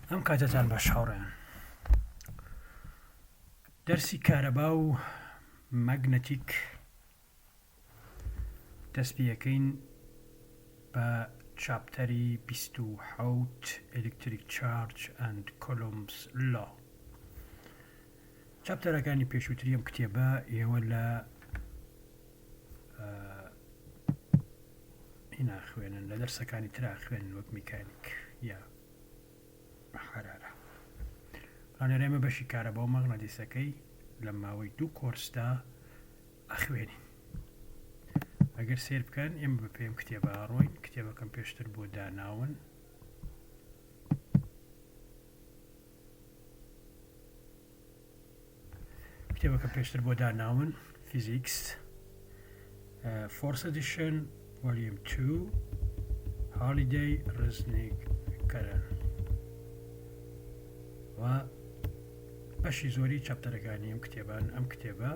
ئەم کاتتان باش هاوڕێیان. دەرسی کارەبا و مەگنەتیک دەست پێ یەکەین بە چاپتەری 27 ئەلکتریک چارج ئەند کۆلۆمبس لا. چاپتەرەکانی پێشووتری ئەم کتێبە ئێوە لە هینا خوێنن، لە دەرسەکانی ترا خوێنن وەک میکانیک یا حرارە. ڕانێرێمە بەشی کارەبا و مەغنەتیسەکەی لە ماوەی 2 کۆرسدا ئەخوێنین. ئەگەر سێر بکەن ئێمە بە پێم کتێبە ئاڕۆین. کتێبەکەم پێشتر بۆ داناون. کتێبەکە پێشتر بۆ داناون فیزیکس فۆرس ئەدیشن ڤۆلیوم 2 هالیدەی ڕزنیک کەرن و بەشی زۆری چاپتەرەکانی ئەم کتێبان. ئەم کتێبە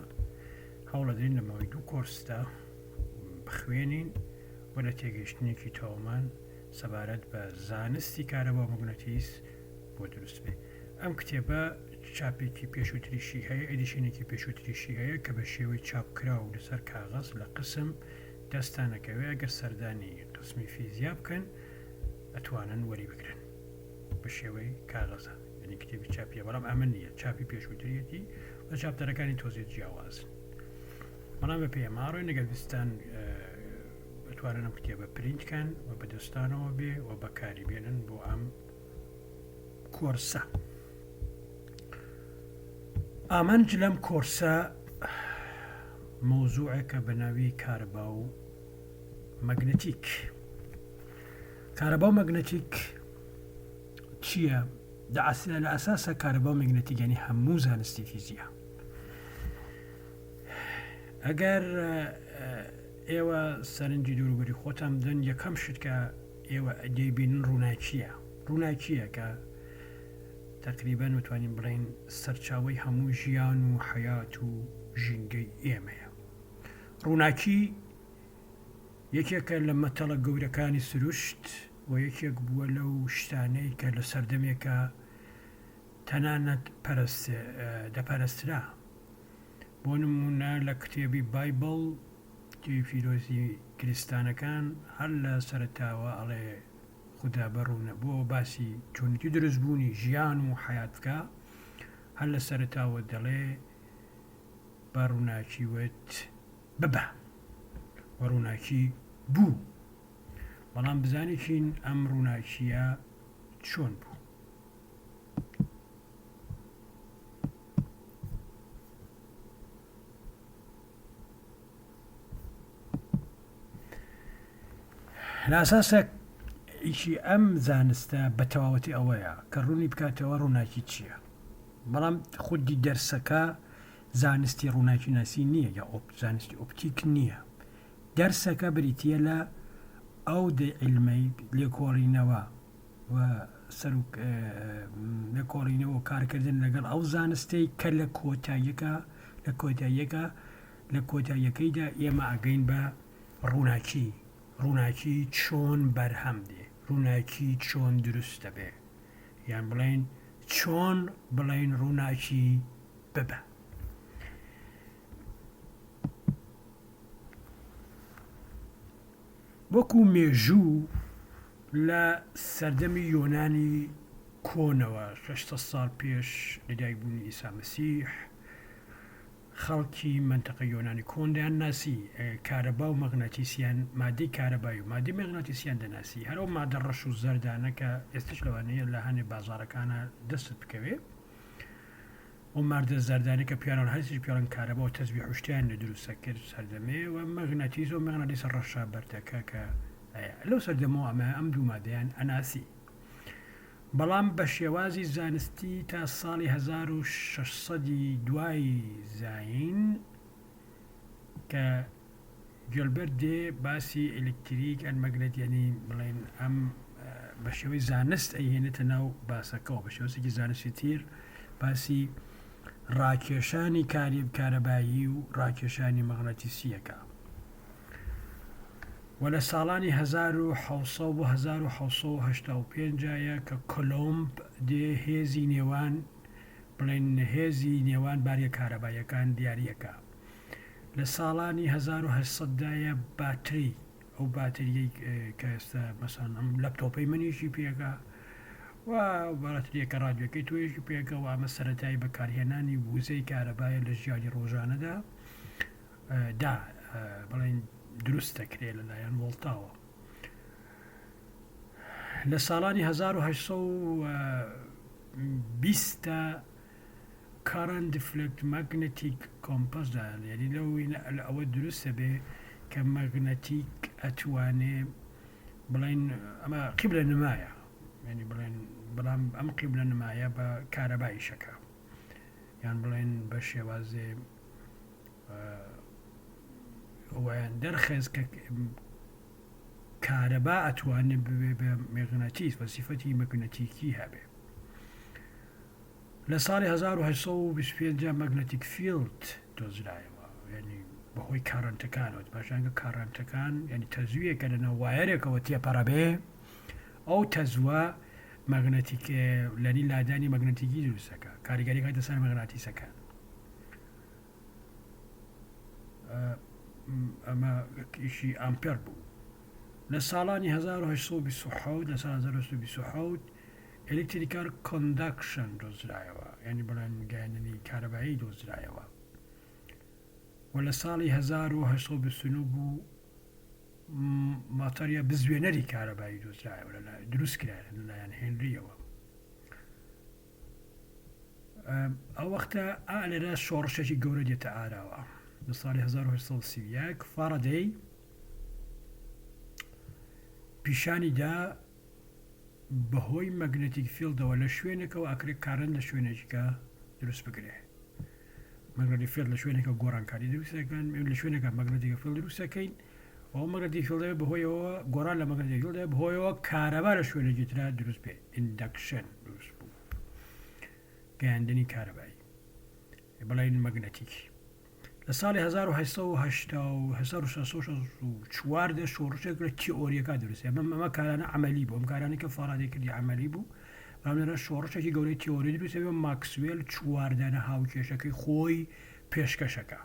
هەوڵەدرین لە ماوەی 2 کۆرسدا بخوێنین و لە تێگەیشتنێکی تەواومان سەبارەت بە زانستی کارەبا و مەگنەتیس بۆ دروست بێ. ئەم کتێبە چاپێکی پێشووتریشی هەیە، ئەدیشنێکی پێشووتریشی هەیە کە بە شێوەی چاپکرا و لەسەر کاغەز لە قسم دەستانەکەوێ. ئەگەر سەردانی قسمی فیزیا بکەن ئەتوانن وەری بگرن بە شێوەی کاغەزە، یعنی کتێبی چاپیە، بەڵام ئەمە نییە، چاپی پێشووتریەتی و چاپتەرەکانی تۆزێت جیاوازن. بەڵام بە پێماڕۆی نەگەر ویستان ئەتوانن ئەم کتێبە پرینتکەن و بەدەستانەوە بێ و بەکاری بێنن بۆ ئەم کۆرسە. ئامانج لەم کۆرسە مۆزوعێکە بە ناوی کارەبا و مەگنەتیک. کارەبا و مەگنەتیک چییە؟ لە ئەساسە کارەبا و مەگنەتیک یعنی هەموو زانستی فیزیا. ئەگەر ئێوە سەرنجی دووروبەری خۆتان بدەن، یەکەم شت کە ئێوە دەیبینن ڕووناکیە کە تقریبا متوانین بڵین سەرچاوەی هەموو ژیان و حەیات و ژینگەی ئێمەیە. ڕووناکی یەکێکە لە مەتەڵە گەورەکانی سروشت و یەکێک بووە لەو شتانەی کە لە سەردەمێکە تەنانەت دەپەرسترا. بۆ نمونە لە کتێبی بایبڵ فیلۆزی کریستانەکان هەر لە سەرەتاوە ئەڵێ خوددا بەڕوونە بۆ باسی چۆنیتی دروستبوونی ژیان و حەیاتکە، هەر لە سەرەتاوە دەڵێ بە ڕووناکی وت ببە و ڕووناکی بوو. بەڵام بزانیچین ئەم ڕووناکیە چۆن بوو. لە ئاساسە ئیشی ئەم زانستە بە تەواوەتی ئەوەیە کە ڕوونی بکاتەوە ڕووناکی چییە. بەڵام خودی دەرسەکە زانستی ڕووناکی ناسی نییە یا زانستی ئۆپتیک نییە. دەرسەکە بریتە لە ئەو عیلمەی لێکۆڵینەوە و لێکۆڵینەوە کارکردن لەگەڵ ئەو زانستەی کە لە کۆتاییەکەیدا ئێمە ئەگەین بە ڕووناکی چۆن بەرهەم دێ، ڕووناکی چۆن دروستە بێ، یان بڵێن چۆن بڵێن ڕووناکی ببە. وەکو مێژوو لە سەردەمی یۆنانی کۆنەوە 600 ساڵ پێش لەدایکبوونی ئیسا مەسیح، خەڵکی مەنتەقەی یۆنانی کۆندیان ناسی کارەبا و مەغنەتیسیان، مادەی کارەبایی و مادەی مەغنەتیسیان دەناسی. هەرەو مادە ڕەش و زەردانە کە ئێستش لەوانەیە لە هەنێ بازاڕەکانە دەستت بکەوێ، و مادە زەردانی کە پیانەوە هەرچی پیاڵن کارەبا و تەزبیح و شتیان لە دروستە کرد سەردەمێ، و مەغنەتیس و مەغنەتیسە ڕەشە بەردەکە کە لەو سەردەمەوە ئەم دوو مادەیان ئەناسی. بەڵام بە شێوازی زانستی تا ساڵی 1600 دوای زاین کە گیلبەرت دێ باسی ئەلکتریک ئەن مەگنەتیانی بڵێن ئەم بە شێوەی زانست ئەیهێنێتە ناو باسەکەەوە، بە شێوەیەکی زانستی تیر باسی ڕاکێشانی کارەبایی و ڕاکێشانی مەغنەتیسیەکە. و لە ساڵانی 1970 بۆ 1985 کە کۆلۆمب دێ هێزی نێوان بڵێن هێزی نێوان باریە کارەبایەکان دیاریەکە لە ساڵانی 1970دایە باتری ئەو باتریەی کە ئێستا مەسان ئەم لەپتۆپەی منیشی پێکە و باتریەکە ڕادیۆکەی توێژی پێکە و ئەمە سەرەتایی بەکارهێنانی وزەی کارەبایە لە ژیانی ڕۆژانەدا دا بڵێن دروست دەکرێت لەلایەن وڵتاوە لە ساڵانی 1920 current deflect magnetic compass یعنی ئەوە دروستە بێ کە مەگنەتیک ئەتوانێ بڵێن ئەمە قیبلە نمایە ینی بڵێن بەڵام ئەم قیبلە نمایە بە کارەبای شەکە یان بڵێن بە شێوازێ ئەویان دەرخێز کە کارەبا ئەتوانێت ببێ بە مێغنەتیس بە سیفەتی مەگنەتیکی هەبێ لە ساڵی 1925 مەگنەتیک فیلد دۆزرایەوە یعنی بەهۆی کارنتەکانەوە باشانگە کارنتەکان ینی تەزویەکە لەنە وایەرێکەوە تێپەڕە بێ ئەو تەزوە مەگنەتیک لەنی لادانی مەگنەتیکی دروستەکە کاریگەری کاتە سەر مەغناطیسەکان ئەمە ئیشی ئامپێر بوو لە ساڵانی 1920 لە سال 1920 ئەلکتریکال کۆنداکشن دۆزرایەوە ینی بڵێن گەیاندنی کارەبایی دۆزرایەوە و لە ساڵی 1929 بوو ماتەریە بزوێنەری کارەبایی دۆزرایەوە دروست کرایە لەلایەن هێنریەوە ئەو وەختە لێرە شۆڕشێکی گەورە دێتە ئاراوە لە ساڵی 1931 فارادەی پیشانیدا بەهۆی مەگنەتیک فیلدەوە لە شوێنێکەوە ئەکرێت کارن لە شوێنێکە دروست بکرێ مەگنەتیک فیلد لە شوێنێکە گۆڕانکاری دروستەکەن لە شوێنێکە مەگنەتیک فیلد دروستەکەین ئەو مەگنەتیک فیلدەوە بەهۆیەوە گۆڕان لە مەگنەتیک فیلدەوە بەهۆیەوە کارەبا لە شوێنێکی ترا دروست بێ ئیندەکشن دروست بوو گەیاندنی کارەبایی بەڵین مەگنەتیکی لە ساڵی 1964 شۆڕشێک لە تیۆریەکە دروست ئەمە کارانە عملی بوو ئەم کارانە کە فارادەی کردی عملی بوو بەڵام شۆڕشێکی گەورەی تیۆری دروست بێ ماکسوێل چواردانە هاوکێشەکەی خۆی پێشکەشەکە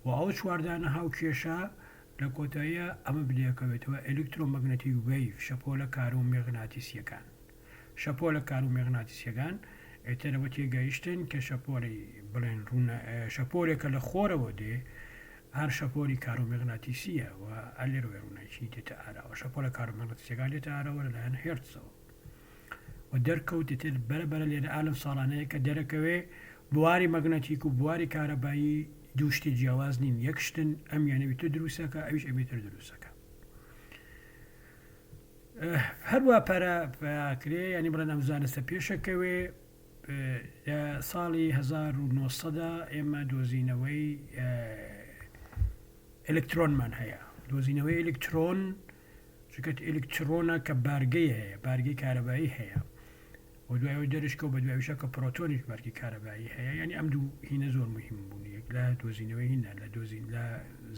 و ئەو چواردانە هاوکێشە لە کۆتاییە ئەمە بدەکەوێتەوە ئەلکترۆمەگنەتیک وەیڤ شەپۆلە کار و مێغناتیسیەکان شەپۆلە کار و مێغناتیسیەکان ئێتەرەوە تێگەیشتن کە شەپۆلی بڵێن ڕوونە شەپۆلێکە لە خۆرەوە دێ هەر شەپۆلی کار و مێغناتیسیە و ئەلێرۆی ڕوونەکی دێتە ئاراوە شەپۆلە کار و مێغناتیسیەکان دێتە ئاراوە لەلایەن هێرتزەوە و دەرکەوتێتر بەرەبەرە لێرە ئالم ساڵانەیە کە دەرەکەوێ بواری مەگنەتیک و بواری کارەبایی دووشتی جیاواز نین یەکشتن ئەم یانەویتە دروستەکە ئەویش ئەبێتر دروستەکە هەروە پەراکرێ ینی بڵێن ئەم زانستە پێشەکەوێ لە ساڵی 1970دا ئێمە دۆزینەوەی ئەلکترۆنمان هەیە دۆزینەوەی ئەلکترۆن چکەت ئەلکترۆنە کە بارگەی هەیە بارگەی کارەبایی هەیە و دوایەوە دەرشکە و بە دوایشە کە پرۆتۆنیش بارگی کارەبایی هەیە ینی ئەم دوو هینە زۆر مهم بوون یەک لە دۆزینەوەی هینە لە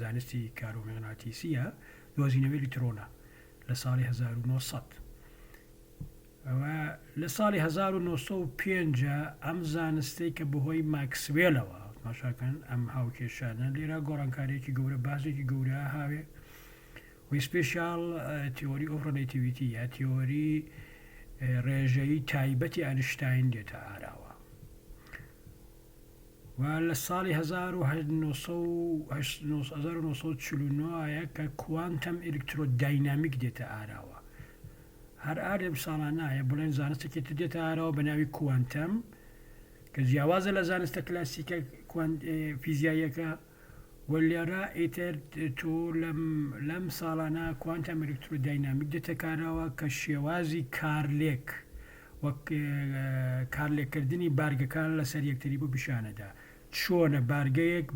زانستی کار و مێغناتیسیە دۆزینەوەی ئەلکترۆنە لە ساڵی 1900 لە ساڵی 1905 ئەم زانستەی کە بەهۆی ماکسوێلەوە ماشاکەن ئەم هاوکێشانە لێرە گۆڕانکارێکی گەورە بازێکی گەورە هاوێ وی سپێشال تیۆری ئۆف ڕەلەیتیڤیتی یا تیۆری ڕێژەی تایبەتی ئەینشتاین دێتە ئاراوە و لە ساڵی 1949 کە کوانتەم ئێلکترۆداینامیک دێتە ئاراوە هەر ئارێم ساڵانایە بڵێن زانستێکی دێتە ئاراوە بە ناوی کوانتەم کە جیاوازە لە زانستە کلاسیکە فیزیاییەکە وەلێرە ئیتر تۆ لەم ساڵانە کوانتەم ئێلکترۆداینامیک دێتە کارەوە کە شێوازی کارلێک وەک کارلێککردنی بارگەکان لەسەر یەکتری بۆ پیشانەدا چۆنە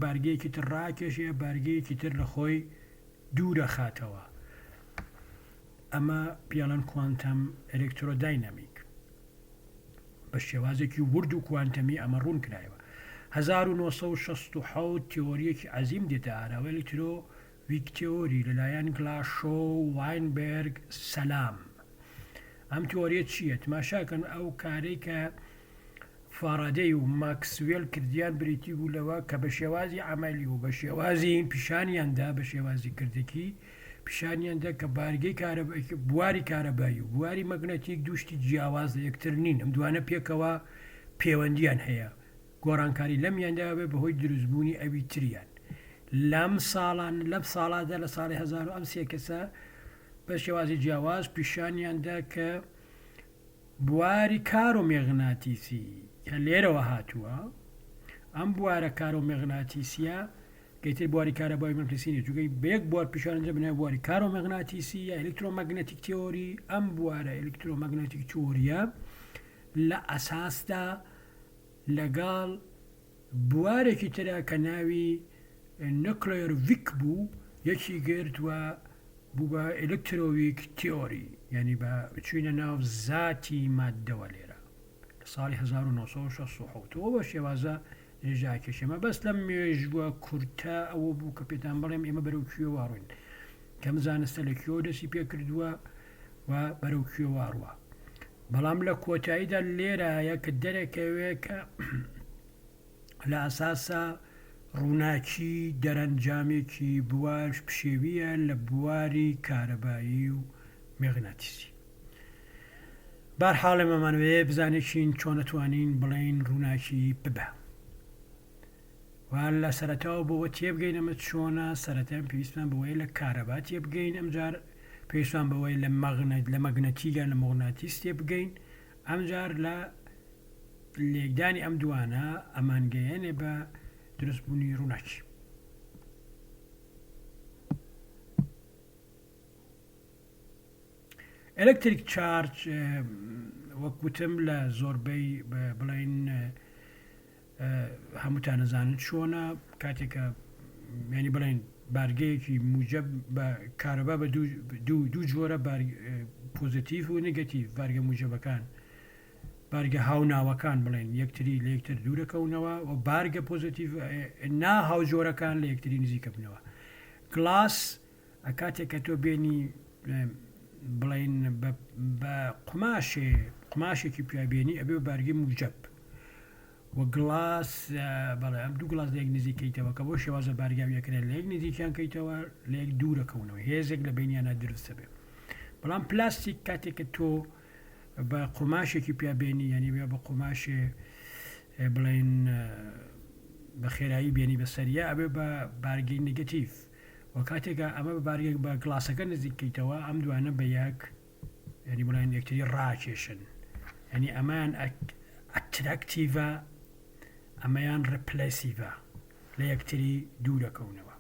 بارگەیەکی تر ڕاکێشێ بارگەیەکی تر لە خۆی دوورە خاتەوە ئەمە پیاڵەن کوانتەم ئێلکترۆداینامیک بە شێوازێکی ورد و کوانتەمی ئەمە ڕوون کرایەوە 1960 تیۆریەکی عەزیم دێتە ئاراوە ئێلکترۆویک تیۆری لەلایەن گلاشۆ واینبێرگ سەلام ئەم تیۆریە چییە؟ تماشاکەن ئەو کارەی کە فارادەی و ماکسوێل کردیان بریتی بوو لەوە کە بە شێوازی عملی و بە شێوازی پیشانیاندا بە شێوازی کردێکی پیشانیاندا کە بارگەی بواری کارەبایی و بواری مەگنەتیک دوشتی جیاواز لە یەکتر نین. ئەم دوانە پێکەوە پەیوەندیان هەیە، گۆڕانکاری لەمیاندا بێ بەهۆی دروستبوونی ئەوی تریان. لەم ساڵادا لە ساڵی 1000 ئەم سێ کەسە بە شێوازی جیاواز پیشانیاندا کە بواری کارۆمێغناتیسی کە لێرەوە هاتووە، ئەم بوارە کارۆمێغناتیسیە گەیتر بواری کارەبایی مەگنەتیسینی جوگەی بەیەک بوار پیشانجە بنای بواری کارۆمێغناتیسی یا ئەلکترۆمەگنەتیک تیۆری. ئەم بوارە ئەلکترۆمەگنەتیک تیۆریە لە ئەساسدا لەگەڵ بوارێکی ترە کە ناوی نوکلێرویک بوو یەکی گرتووە بوو بە ئەلکترۆویک تیۆری، یعنی بە چوینە ناو زاتی مادەوە لێرە لە ساڵی 1960 بە شێوازە ژاکێشەمە بەس لەم مێژووە کورتە ئەوە بوو کە پێتان بڵێم ئێمە بەرەو کوێوە ڕوین کەم زانستە لە کێوە دەستی پێ کردووە و بەرەو کوێوە ڕوە. بەڵام لە کۆتاییدا لێرایە کە دەرەکەوێ کە لە ئاساسە ڕووناکی دەرەنجامێکی بوارش پشێویە لە بواری کارەبایی و مێغناتیسی. بەرحاڵێ مەمانوێ بزانێکین چۆن نەتوانین بڵین ڕووناکی ببە و لە سەرەتاوە بۆەوە تێبگەین ئەمە چۆنە سەرەتایان پێویستمان بەوەی لە کارەبا تێبگەین، ئەمجار پێویستمان بەوەی لە مەگنەتیگە لە مۆغناتیس تێبگەین. ئەمجار لە لێکدانی ئەم دوانە ئەمانگەیەنێ بە دروستبوونی ڕووناکی. ئەلکتریک چارج وەکوتم لە زۆربەی بڵین هەمووتان نەزانن چۆنە کاتێکە ینی بڵین بارگەیەکی موجب بە کارەبا بە دوو جۆرە پۆزیتیڤ و نگەتیڤ بارگە موجبەکان بارگە هاوناوەکان بڵێن یەکتری لە یەکتر دوورەکەونەوە و بارگە پۆزیتیڤ ناهاوجۆرەکان لە یەکتری نزیکە بنەوە. گلاس کاتێککە تۆ بێنی بڵین بە قماشێکی پیابێنی ئەبێ بارگی موجب و گلاس بەڵێ ئەم دوو گلاس لە یەک نزیکەیتەوە کە بۆ شێوازە بارگاویەکرێ لە یەک نزیکیان کەیتەوە لە یەک دوورەکەونەوە هێزێک لە بینیانە دروستە بێ. بەڵام پلاستیک کاتێککە تۆ بە قماشێکی پیابێنی ینی بێ بە قماشێ بڵین بە خێرایی بێنی بەسەریە ئەبێ بە بارگەی نگەتیڤ و کاتێکە ئەمە بارگێک بە گلاسەکە نزیکەیتەوە ئەم دوانە بە یەک ینی بڵین یەکتری ڕاکێشن، ینی ئەمان ئەتراکتیڤە ئەمەیان ڕپلەسیڤە لە یەکتری دوورەکەونەوە.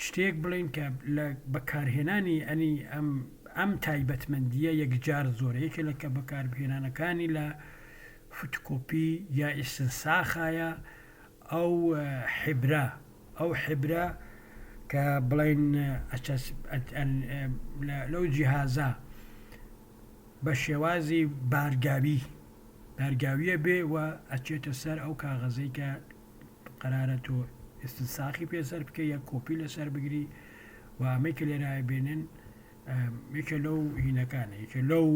شتێک بڵین کە لە بەکارهێنانی ئەنی ئەم تایبەتمەندیە یەکجار زۆرە یەکێ لە کە بەکارهێنانەکانی لە فوتکۆپی یا ئیسنساخایە ئەو حیبرە کە بڵین لەو جیهازە بە شێوازی بارگاویە بێ و ئەچێتە سەر ئەو کاغەزەی کە قەرارە تۆ ئیسنساخی پێسەر بکە یا کۆپی لەسەر بگری و ئەمەی کە لێرای بێنن یەکە لەو هینەکانە یەکە لەو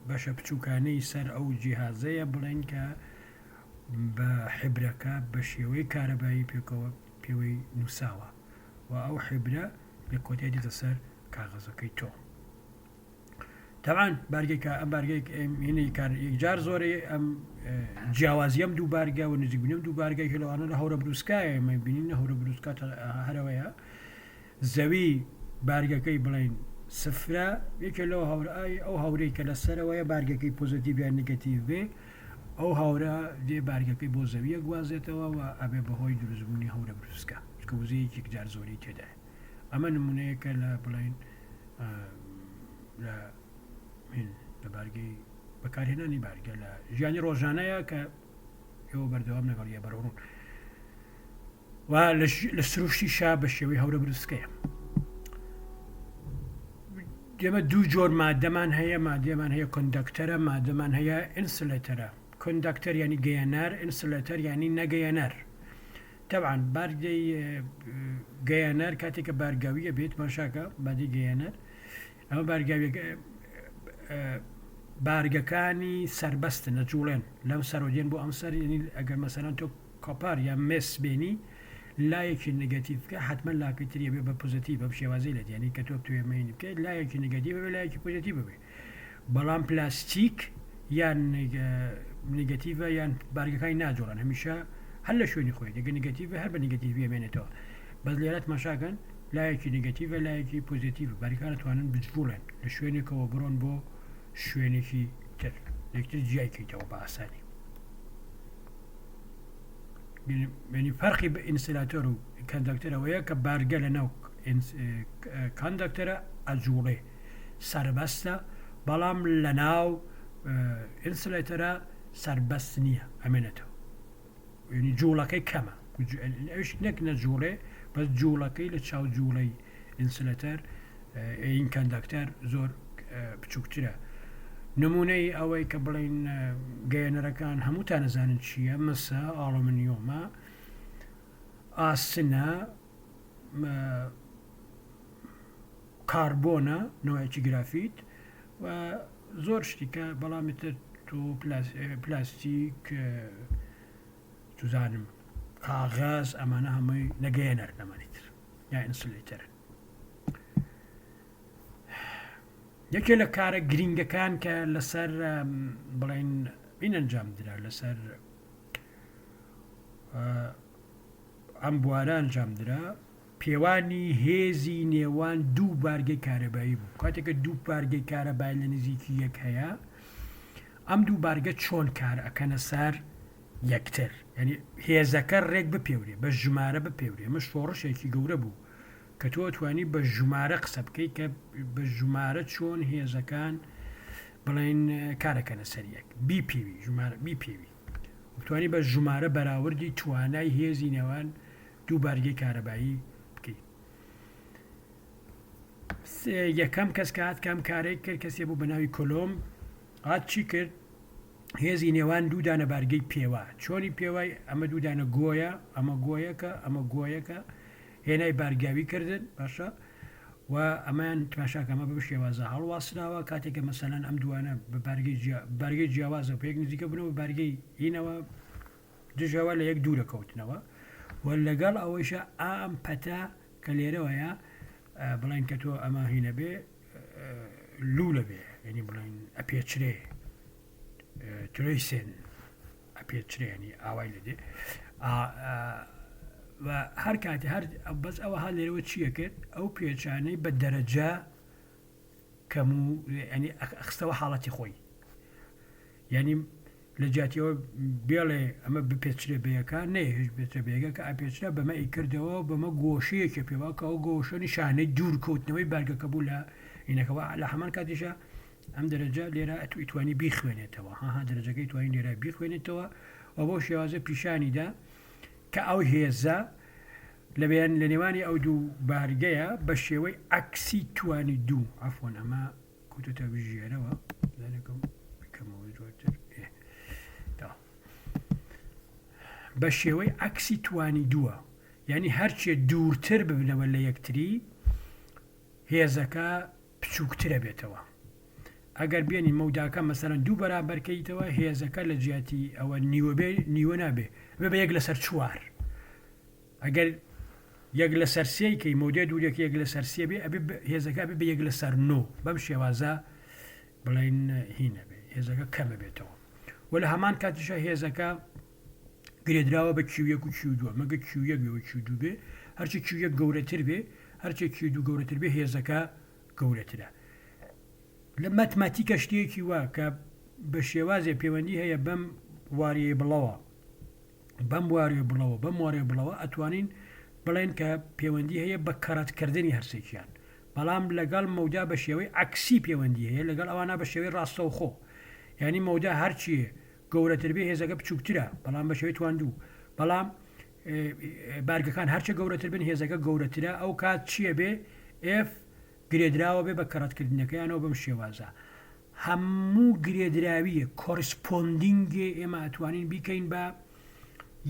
بەشە بچووکانەی سەر ئەو جیهازەیە بڵێن کە بە حیبرەکە بە شێوەی کارەبایی پێکەوە پێوەی نووساوە و ئەو حیبرە لە کۆتای دێتە سەر کاغەزەکەی تۆ. تەبعاً بارگێکە ئەم بارگێک یەکجار زۆرەی ئەم جیاوازی ئەم دوو بارگە و نزیکبوونی ئەم دوو بارگای لەوانە لە هەورە بروسکایە ئێمە بینینە هەورە بروسکا هەرەوەیە زەوی بارگەکەی بڵین سفرە یەکێ لەو هەورای ئەو هەورەی کە لەسەرەوەیە بارگەکەی پۆزیتیڤ یان نگەتیڤ بێ ئەو هەورە دێ بارگەکەی بۆ زەویە گوازێتەوە و ئەبێ بەهۆی دروستبوونی هەورە بروسکە چکە وزەیەکی یەکجار زۆری تێدایە. ئەمە نمونەیەکە لە بڵین لە بارگەی بەکارهێنانی بارگە لە ژیانی ڕۆژانەیە کە ئێوە بەردەوام لەگەڵیە بەڕۆڕون و لە سروشتی شا بە شێوەی هەورە بروسکەیە. دێمە دوو جۆر مادەمان هەیە، مادەمان هەیە کۆندەکتەرە، مادەمان هەیە ئینسولێتەرە. کۆندەکتەر ینی گەیەنەر، ئینسولێتەر ینی نەگەیەنەر. تەبعاً بارگەی گەیەنەر کاتێککە بارگاویە بێت ماشاکە بادی گەیەنەر ئەمە بارگەکانی سربەستن نەجوڵێن لەم سەرۆدێن بۆ ئەم سەر ئەگەر مەسەران تۆ کۆپار یا مس بێنی لایەکی نگەتیڤکە حتمما لاکەی تریە بێ بە پۆزیتیڤ بە شێوازی لە دیانی کە تۆ توێمەینی بکەیت لایەکی نگەتیڤ بێ لایەکی پۆزیتیڤ بێ بەڵام پلاستیک یان نگەتیڤە یان بارگەکانی ناجۆڵن هەمیشە هەر لە شوێنی خۆی دەگە نگەتیڤە هەر بە نگەتیڤ بێمێنێتەوە بەس لێرات مەشاکەن لایەکی نگەتیڤە لایەکی پۆزیتیڤ باریکان دەتوانن بجبوڵێن لە شوێنێکەوە بڕۆن بۆ شوێنێکی تر یەکتر جیایکەیتەوە بە ئاسانی بینی فەرقی بە ئینسلاتۆر و کەندەکتەرەوەیە کە بارگە لە ناو کەندەکتەرە ئەجوڵێ سربەستە بەڵام لە ناو ئینسلاتەرە سربەست نییە ئەمێنێتەوە ینی جوڵەکەی کەمە ئەوش نەک نەجوڵێ بەس جوڵەکەی لە چاو جوڵەی ئینسلاتەر این کەندەکتەر زۆر بچووکترە نمونەی ئەوەی کە بڵین گەیەنەرەکان هەمووتان نەزانن چییە مەسە ئاڵۆمنیۆمە ئاسنە کاربۆنە نەوەیەکی گرافیت و زۆر شتیکە بەڵامیتر تو پلاستیک توزانم کاغاز ئەمانە هەمووی نەگەیەنەر نەمانیتر یا ئینسولێتەرن یەکێ لە کارە گرینگەکان کە لەسەر بڵین این ئەنجام درا لەسەر ئەم بوارە ئەنجام درا پێوانی هێزی نێوان دوو بارگەی کارەبایی بوو کاتێککە دوو بارگەی کارەبای لە نزیکی یەک هەیە ئەم دوو بارگە چۆن کار ئەکەنە سەر یەکتر ینی هێزەکە ڕێک بپێورێ بە ژمارە بپێورێ ئەمە شۆڕشێکی گەورە بوو کە تۆ توانی بە ژمارە قسە بکەیت کە بە ژمارە چۆن هێزەکان بڵێن کارەکەنە سەر یەک بیپێوی ژمارە بیپێوی توانی بە ژمارە بەراوردی توانای هێزی نێوان دوو بارگەی کارەبایی بکەیت یەکەم کەس کات کام کارێک کرد کەسێ بوو بە ناوی کۆلۆم هات چی کرد هێزی نێوان دوودانە بارگەی پێوە چۆنی پێوای ئەمە دوودانە گۆیە ئەمە گۆیەکە ئەمە گۆیەکە هێنای بارگاوی کردن باشە و ئەمان تماشاکەمە بە شێوازە هەڵواسراوە کاتێکە مەسەلەن ئەم دوانە بە بارگەی جیاوازە پێک نزیکە بنەوە بارگەی هینەوە دژەوە لە یەک دوورە کەوتنەوە و لەگەڵ ئەوەیشە ئام پەتە کە لێرەوەیە بڵین کە تۆ ئەمە هینە بێ لوو لە بێ ینی بڵین ئەپێچرێ ترۆیسێن ئەپێچرێنی ئاوای لەدێ و هەر کاتی هەر بەس ئەوە هەر لێرەوە چیە کرد ئەو پێچانەی بە دەرەجە کەم و ینی ئەخستەوە حاڵەتی خۆی ینی لە جاتیەوە بێڵێ ئەمە بپێچرێ بەیەکە نەیهێش بێتە بێگە کە ئاپێچرا بەمە ئی کردەوە بەمە گۆشەیەکە پێوە کە ئەو گۆشەنی شانەی دوورکەوتنەوەی بارگەکە بوو لە ئینەکەەوە لە هەمان کاتیشە ئەم دەرەجە لێرە ئەتوانی بیخوێنێتەوە ها دەرەجەکەی توانین لێرە بیخوێنێتەوە و بۆ شێوازە پیشانیدا کە ئەو هێزە لەبێن لە نێوانی ئەو دوو بارگەیە بە شێوەی ئەکسی توانی دوو ئەفۆن ئەمە کوتتە بژێرەوە بکەمەوە زۆرتر بە شێوەی ئەکسی توانی دووە یعنی هەرچێ دوورتر ببنەوە لە یەکتری هێزەکە بچووکترە بێتەوە ئەگەر بێنی مەوداکە مەسەرەن دوو بەرابەرکەیتەوە هێزەکە لە جیاتی ئەوە نیوە نابێ بە یەک لەسەر چوار ئەگەر یەک لە سەرسەی کەی مودێ دوورێک یەک لە سەرسیە بێ ئەبێ هێزەکە بێ یەک لە سەر نۆ بەم شێوازە بڵین هینە بێ هێزەکە کەمە بێتەوە و لە هەمان کاتیشە هێزەکە گرێدراوە بە کیویەک و کیودووە مەگە کیویەک بێ و کیودوو بێ هەرچی کیویەک گەورەتر بێ هەرچێک کیودوو گەورەتر بێ هێزەکە گەورەترە لە مەتماتیکە شتێکی وە کە بە شێوازێ پەیوەندی هەیە بەم واریە بڵەوە بەم واریە بڵەوە بەم واریە بڵەوە ئەتوانین بڵێن کە پەیوەندی هەیە بە کەڕەتکردنی هەرسێکیان بەڵام لەگەڵ مەودا بە شێوەی ئەکسی پەیوەندی هەیە لەگەڵ ئەوانە بە شێوەی ڕاستەوخۆ یعنی مەودا هەرچیە گەورەتر بێ هێزەکە بچووکترە بەڵام بە شێوەی تواندوو بەڵام بارگەکان هەرچە گەورەتر بن هێزەکە گەورەترە ئەو کات چییە بێ ئف گرێدراوە بێ بە کەڕەتکردنەکەیانەوە بەم شێوازە هەموو گرێدراویە کۆریسپۆندینگێ ئێمە ئەتوانین بیکەین بە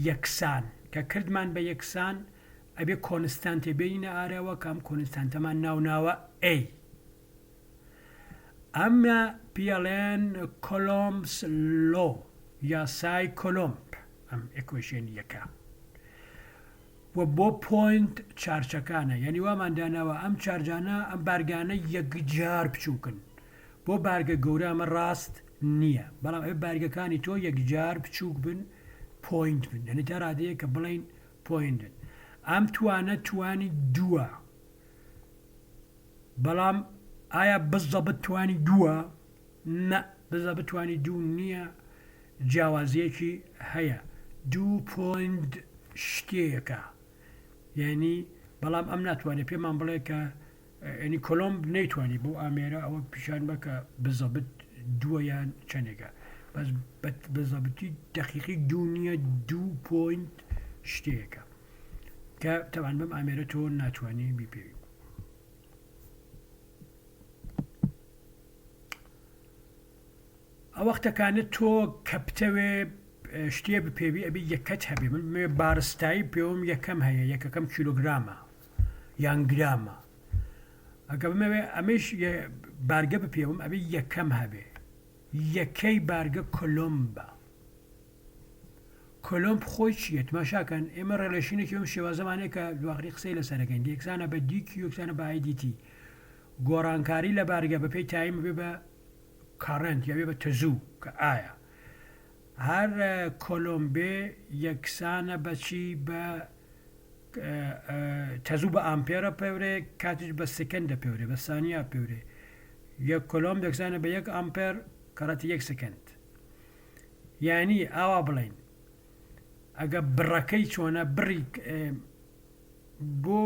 یەکسان کە کردمان بە یەکسان ئەبێ کۆنستانتێ بینە ئارەوە کەم کۆنستانتەمان ناوناوە ئەی ئەمە پێڵێن کۆلۆمبس لۆ یاسای کۆلۆمب ئەم ئێکوێشێن یەکە و بۆ پۆینت چارچەکانە یعنی وامانداناوە ئەم چارجانە ئەم بارگانە یەکجار بچووکن بۆ بارگە گەورە ئەمە ڕاست نییە بەڵام ئەوێ بارگەکانی تۆ یەکجار بچووک بن پۆینت بن یعنی تا ڕادەیە کە بڵین پۆینتن ئەم توانە توانی دووە بەڵام ئایا بزەبت توانی دووە نە بزەبت توانی دوو نییە جیاوازیەکی هەیە 2 شتێکە یعنی بەڵام ئەم ناتوانێت پێمان بڵێ کە ینی کۆلۆمب نەیتوانی بۆ ئامێرە ئەوە پیشان بکە بزەبت دووەیان چەندێکە بەس بزەبتی دەقیقی دوو نییە 2 شتێکە کە تەوان بەم ئامێرە تۆ ناتوانانی بیپێوی ئەو وەختەکانت تۆ کە بتەوێ شتێ بپێوی ئەبی یەکەت هەبێ من بارستایی پێوم یەکەم هەیە یەکەکەم کیلۆگرامە یان گرامە ئەگە بمەوێ ئەمەش بارگە بپێوم ئەبی یەکەم هەبێ یەکەی بارگە کۆلۆمبە کۆلۆمب خۆی چیت ماشاکەن ئێمە ڕێلەشینێکی ئەم شێوازەمانەیە کە دواغری قسەی لەسەرەکەین یەکسانە بە دیکی یەکسانە بە ئایدیتی گۆڕانکاری لە بارگە بەپێی تایم بێ بە کارنت یا بێ بە تەزوو کە ئایا هەر کۆلۆمبێ یەکسانە بەچی بە تەزوو بە ئامپێرە پێورێ کاتیش بە سکەندە پێورێ بە سانیا پێورێ یەک کۆلۆمب یەکسانە بە 1 ئامپێر کەڕەتی 1 سکەند یعنی ئاوا بڵین ئەگە بڕەکەی چۆنە بڕی بۆ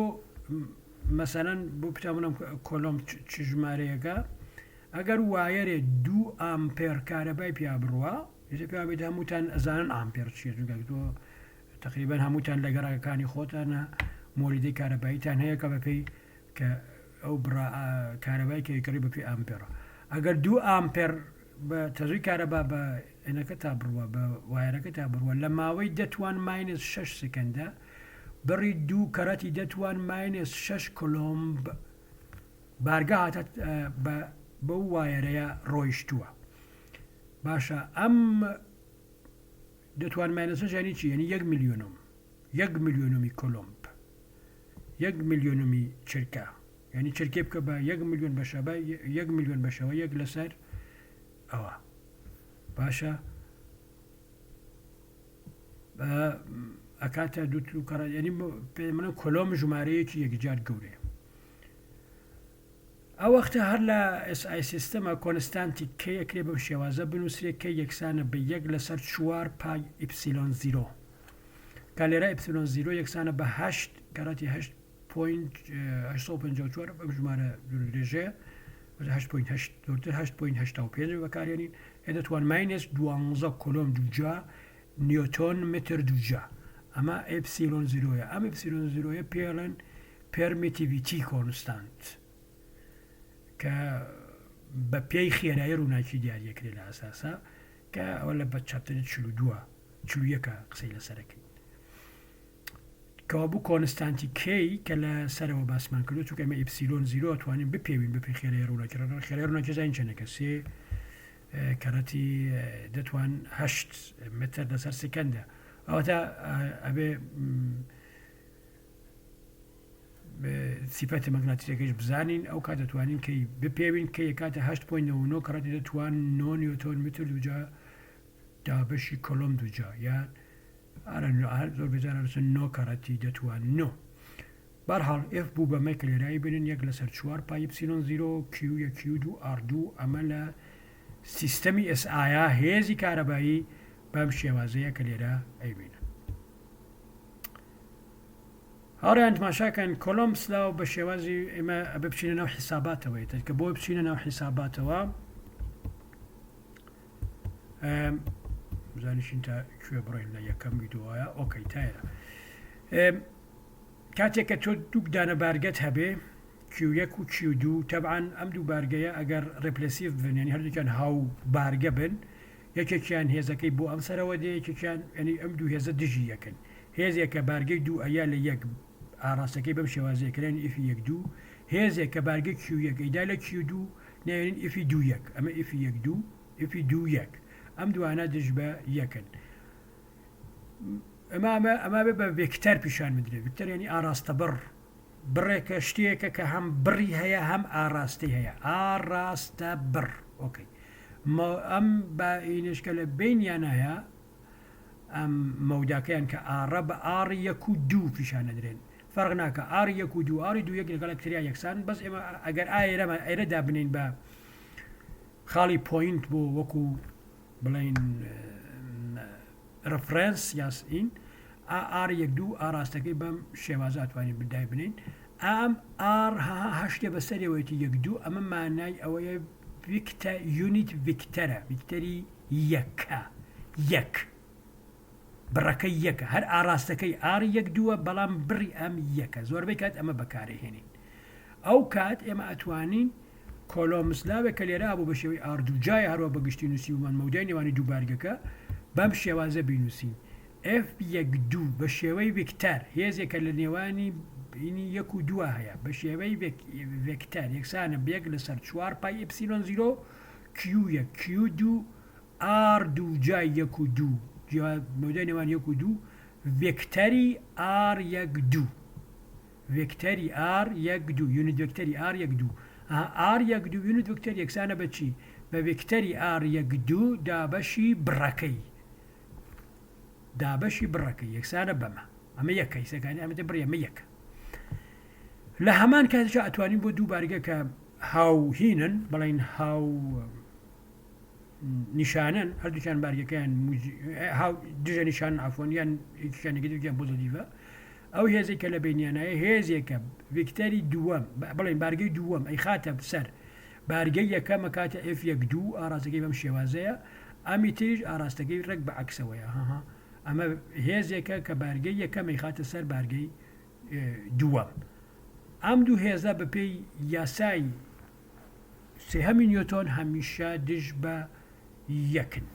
مەسەلەن بۆ پتامونم کۆلۆمب چ ژمارەیەەکە ئەگەر وایەرێ 2 ئامپێر کارەبای پیا بڕوە پێ بێت هەمووتان ئەزانن ئامپێر چیە تۆ تقریبان هەمووتان لە گەڕەکانی خۆتانە مۆریدەی کارەباییتان هەیە کە بەپێی کە ئەو کارەبای کەکەڕی بەپی ئامپێرە ئەگەر 2 ئامپێر بە تەزوی کارەبا بە ئەنەکە تا بڕوە بە وایەرەکە تا بڕوە لە ماوەی دەتوان ماینس 6 سکەندە بڕی 2 کەرەتی دەتوان ماینس 6 کۆلۆمب بارگە هاتە بە وایەرەیە ڕۆیشتووە باشە ئەم دەتوان ماینەسەژانی چی یعنی 1 میلیۆنم 1 میلیۆنمی کۆلۆمب 1 میلیۆنمی چرکە یعنی چرکێ بکە بە 1 میلیۆن بەشەبە 1 میلیۆن بەشەوە یەک لەسەر ئەوە باشە ئەکاتە دوو کەڕ ینی پێ منە کۆلۆم ژمارەیەکی یەکجار گەورێ ئەو وەختە هەر لە SI سیستەمە کۆنستانتی کە یەکرێ بەم شێوازە بنووسێت کە یەکسانە بە 1 لەسەر 4 پای ئیپسیلۆن 0 کە لێرە ئیپسیلۆن 0 یەکسانە بە 8 کەڕەتی 8.854 بەم ژمارە درێژەیە 8.8 بەکارێنین هێدەتوان ماینس 12 کۆلۆم دووجا نیوتۆن متر دووجا ئەمە ئیپسیلۆن 0 ئەم ئیپسیلۆن 0 پێڵێن پێرمیتیڤیتی کۆنستانت کە بە پێی خێرایی ڕووناکی دیارەکرێت لە ئەساسا کە ئەوە لە بە چاپتنی 42 قسەی لەسەرەکەین کەوا بوو کۆنستانتی کەی کە لە سەرەوە باسمان کردو چونکە ئەمە ئیپسیلۆن 0 توانین بپێوین بەپی خێرایی ڕووناکردن خێرای ڕووناکی زین چەندێکە سێ کەڕەتی دەتوان 8 متر لەسەر سکەندە ئەوەتا ئەبێ سیپەتی مەگناتیسەکەش بزانین ئەو کات دەتوانین کەی بپێوین کە یکاتە 8.9 کەڕەتی دەتوان 9 نیوتۆن متر دووجا دابەشی کۆلۆم دووجا یان زۆر بێزانە 9 کەڕەتی دەتوان 9 بەرحاڵ F بوو بەمە کە لێرایی بنن 1 لەسەر 4 پای ئیپسیلۆن 0 Q1 Q2 R2 ئەمە لە سیستەمی SI هێزی کارەبایی بەم شێوازەیە کە لێرە ئەیبینە هەڕیان تماشاکەن کۆلۆمب سلااو بە شێوازی ئێمە بچینە ناو حیساباتەوەیت کە بۆ بچینە ناو حیساباتەوە بزانیشین تا کوێ بڕۆین لە یەکەم ویدۆوایە ئۆکەی تایە کاتێک کە تۆ دوو دانە بارگەت هەبێ Q1 و Q2 تەبعاً ئەم دوو بارگەیە ئەگەر ڕپلسیف بن ینی هەردووکیان هاو بارگە بن یەکێکیان هێزەکەی بۆ ئەم سەرەوە دێ یەکێکیان ینی ئەم دوو هێزە دژی یەکەن هێزێکە بارگەی دوو ئەیا لە یەک ئاراستەکەی بەم شێوازەیەکردن ئیفی 1 2 هێزێک کە بارگە Q1 ئیدا لە Q2 نێنین ئیفی دوو یەک ئەمە ئیفی یەک دوو ئیفی دوو یەک ئەم دوانە دژ بە یەکن ئەما بێ بە ڤێکتەر پیشان بدرێت ڤێکتەر ینی ئاراستە بڕێکە شتێکە کە هەم بڕی هەیە هەم ئاراستی هەیە ئاراستە بڕ ئۆکەی ئەم بەئینشکە لە بینیانە هەیە ئەم مەوداکەیان کە ئاڕە بە ئاڕی یەک و دوو پیشانە درێن فەرق ناکە ئاڕی یەک و دوو ئاڕی دوو یەک لەگەڵ یەکتریا یەکسان بەس ئێمە ئەگەر ئێرەدا بنین بە خاڵی پۆینت بۆ وەکو بڵین ڕفرەنس یاسئین ئار یەک دوو ئاراستەکەی بەم شێوازە ئەتوانین بدای بنین ئەم ئار هەشتێ بەسەرەوەیەتی یەک دوو ئەمە مانای ئەوەیە یونیت ڤیکتەرە ڤیکتەری یەکە یەک بڕەکەی یەکە هەر ئاراستەکەی ئار یەک دووە بەڵام بڕی ئەم یەکە زۆربەی کات ئەمە بەکارهێنین ئەو کات ئێمە ئەتوانین کۆلۆمسلاوێک کە لێرە بوو بە شێوەی ئاردووجای هەروە بەگشتی نووسی ومان مەودای نێوانی دوو بارگەکە بەم شێوازە بینووسین F یەک دوو بە شێوەی ڤێکتەر هێزێکە لە نێوانی یەک و دووە هەیە بە شێوەی ڤێکتەر یەکسانە بێک لەسەر 4 پای ئپسیلۆن زیرۆ Q1 Q2 R دوو جای یەک و دوو مەودای نێوان یەک و دوو ڤێکتەری R یەک دوو ڤێکتەری R یەک دوو یونیت ڤێکتەری R یەک دوو R یەک دوو یونیت ڤێکتەر یەکسانە بەچی بە ڤێکتەری R یەک دوو دابەشی بڕەکەی دابەشی بڕەکەی یەکسانە بەمە ئەمە یەکەی سەکانی ئەمە بڕێ ئەمە یەکە لە هەمان کاتێکە ئەتوانین بۆ دوو بارگە کە هاوهینن بڵین هاو نیشانن هەردووچیان بارگەکەیان دژە نیشان ئافۆنیان یەکیشانێکی بۆ زەدیڤە ئەو هێزێک کە لە بینیانایە هێزێکە ڤێکتەری دووەم بڵین بارگەی دووەم ئەی خاتە سەر بارگەی یەکەمە کاتە F یەک دوو ئاراستەکەی بەم شێوازەیە ئەمی تریش ئاراستەکەی ڕێک بە عەکسەوەیە ئەمە هێزێکە کە بارگەی یەکەمەی خاتە سەر بارگەی دووەم ئەم دوو هێزە بەپێی یاسای سێهەمی نیوتۆن هەمیشە دژ بە یەکن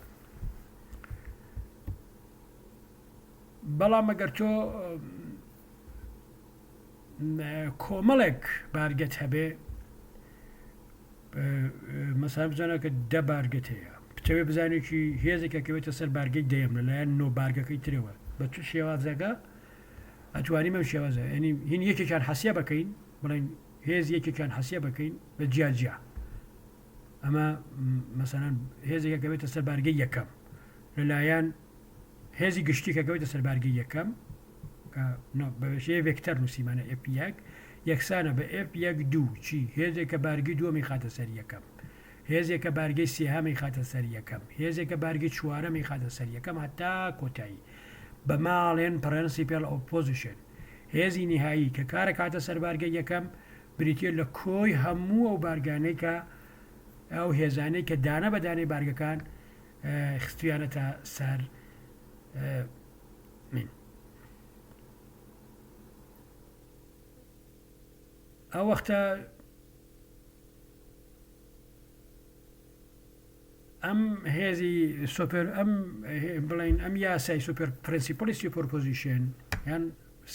بەڵام ئەگەر تۆ کۆمەڵێک بارگەت هەبێ مەسا بزانە کە دە بارگەت هەیە بتەوێ بزانێکی هێزێکە کەوێتە سەر بارگەی دەیەم لەلایەن نۆ بارگەکەی ترەوە بە تو شێوازەکە ئەتوانیم ئەم شێوازە ینی هین یەکێکیان حەسیە بکەین بڵین هێز یەکێکیان حەسیە بکەین بە جیاجیا ئەمە مەسەلەن هێزێکە کەوێتە سەر بارگەی یەکەم لەلایەن هێزی گشتی کە کەوێتە سەر بارگەی یەکەم بەشەیە ڤێکتەر نووسیمانە F یەک یەکسانە بە F یەک دوو چی هێزێکە بارگەی دووەمی خاتە سەر یەکەم هێزێکە بارگەی سێهەمی خاتە سەر یەکەم هێزێکە بارگەی چوارەمی خاتە سەر یەکەم هەتا کۆتایی بە ماڵێن پرەنسیپل ئۆپۆزیشن هێزی نهایی کە کارە کاتە سەر بارگەی یەکەم بریتە لە کۆی هەموو ئەو بارگانەی کە ئەو هێزانەی کە دانە بەدانەی بارگەکان خستویانەتە سەر من ئەو وەختە ئەم هێزی سوپەر ئەم بڵین ئەم یاسای سوپەر پرینسیپلی سوپەرپۆزیشن یان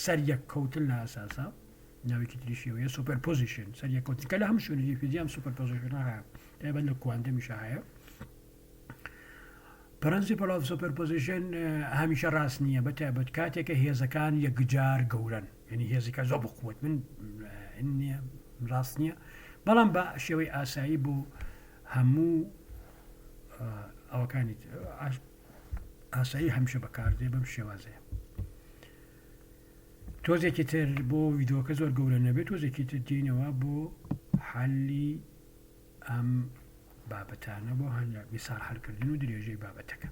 سەر یەک کەوتن لە ئاساسا ناوێکی تریشیەوەیە سوپەرپۆزیشن سەر یەک کەوتنکە لە هەموو شوێنی فیزیام سوپەرپۆزیشن هەیە تایبەت لە کوانتمیشە هەیە پرینسیپل ئۆف سوپەرپۆزیشن هەمیشە ڕاست نییە بەتایبەت کاتێکە هێزەکان یەکجار گەورن یعنی هێزەکە زۆر بقوت من نییە ڕاست نییە بەڵام بە شێوەی ئاسایی بوو هەموو ئەوەکانی ئاسایی هەمیشە بەکاردێ بەم شێوازەیە تۆزێکی تر بۆ ڤیدۆکە زۆر گەورە نەبێت تۆزێکی تر دێنەوە بۆ حەلی ئەم بابەتانە بۆ هەنجا میساڵ هەڵکردن و درێژەی بابەتەکە